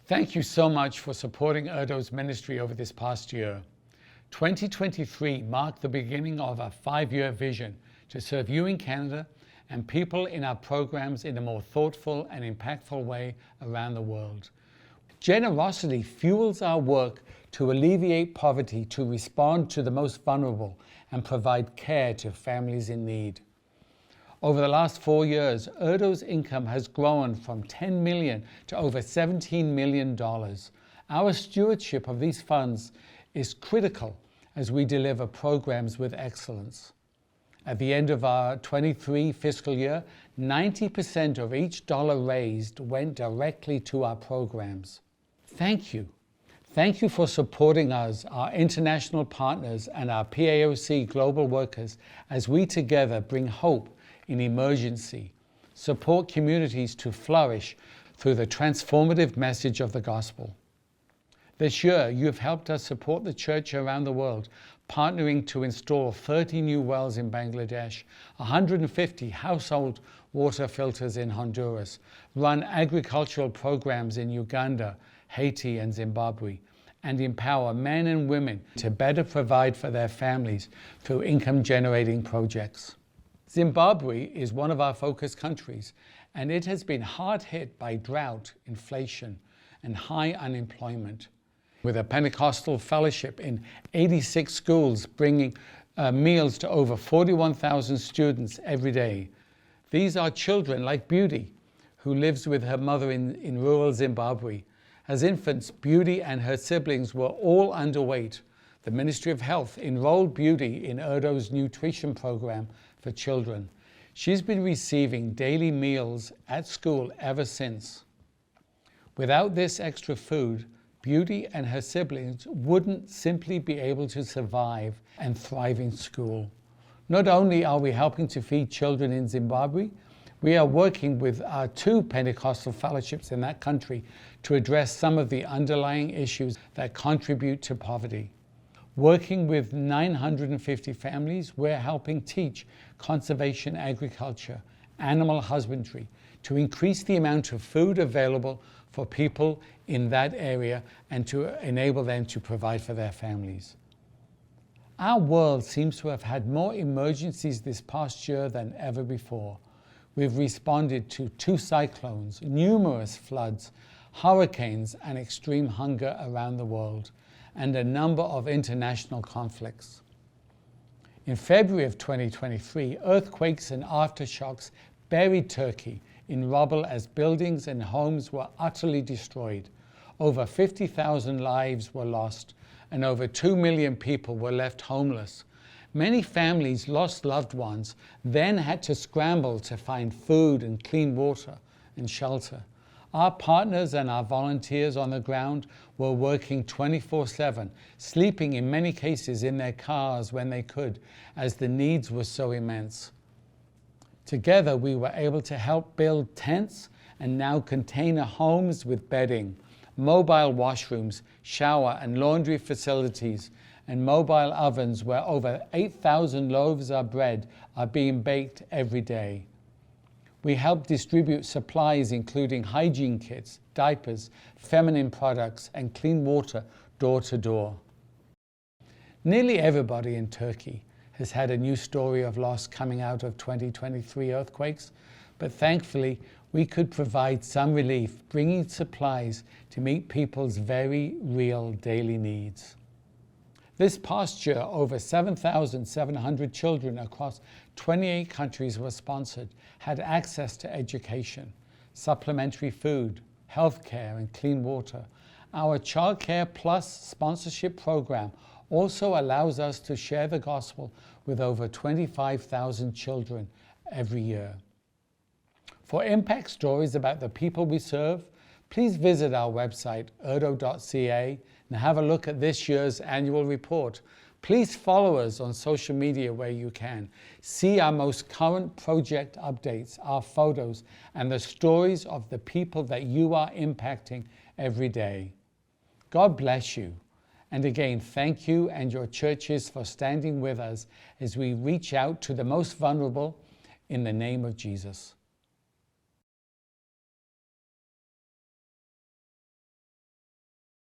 Thank you so much for supporting ERDO's ministry over this past year. 2023 marked the beginning of a 5-year vision to serve you in Canada and people in our programs in a more thoughtful and impactful way around the world. Generosity fuels our work to alleviate poverty, to respond to the most vulnerable, and provide care to families in need. Over the last 4 years, ERDO's income has grown from $10 million to over $17 million. Our stewardship of these funds is critical as we deliver programs with excellence. At the end of our 23 fiscal year, 90% of each dollar raised went directly to our programs. Thank you. Thank you for supporting us, our international partners, and our PAOC global workers as we together bring hope in emergency, support communities to flourish through the transformative message of the gospel. This year, you have helped us support the church around the world, partnering to install 30 new wells in Bangladesh, 150 household water filters in Honduras, run agricultural programs in Uganda, Haiti, and Zimbabwe, and empower men and women to better provide for their families through income-generating projects. Zimbabwe is one of our focus countries, and it has been hard hit by drought, inflation, and high unemployment. With a Pentecostal fellowship in 86 schools bringing meals to over 41,000 students every day. These are children like Beauty, who lives with her mother in rural Zimbabwe. As infants, Beauty and her siblings were all underweight. The Ministry of Health enrolled Beauty in ERDO's nutrition program for children. She's been receiving daily meals at school ever since. Without this extra food, Beauty and her siblings wouldn't simply be able to survive and thrive in school. Not only are we helping to feed children in Zimbabwe, we are working with our 2 Pentecostal fellowships in that country to address some of the underlying issues that contribute to poverty. Working with 950 families, we're helping teach conservation agriculture, animal husbandry, to increase the amount of food available for people in that area and to enable them to provide for their families. Our world seems to have had more emergencies this past year than ever before. We've responded to 2 cyclones, numerous floods, hurricanes, and extreme hunger around the world, and a number of international conflicts. In February of 2023, earthquakes and aftershocks buried Turkey in rubble as buildings and homes were utterly destroyed. Over 50,000 lives were lost, and over 2 million people were left homeless. Many families lost loved ones, then had to scramble to find food and clean water and shelter. Our partners and our volunteers on the ground were working 24/7, sleeping in many cases in their cars when they could, as the needs were so immense. Together, we were able to help build tents and now container homes with bedding, mobile washrooms, shower and laundry facilities, and mobile ovens where over 8,000 loaves of bread are being baked every day. We help distribute supplies including hygiene kits, diapers, feminine products, and clean water door to door. Nearly everybody in Turkey has had a new story of loss coming out of 2023 earthquakes, but thankfully we could provide some relief, bringing supplies to meet people's very real daily needs. This past year, over 7,700 children across 28 countries were sponsored, had access to education, supplementary food, healthcare, and clean water. Our Childcare Plus sponsorship program also allows us to share the gospel with over 25,000 children every year. For impact stories about the people we serve, please visit our website, erdo.ca, and have a look at this year's annual report. Please follow us on social media where you can. See our most current project updates, our photos, and the stories of the people that you are impacting every day. God bless you. And again, thank you and your churches for standing with us as we reach out to the most vulnerable in the name of Jesus.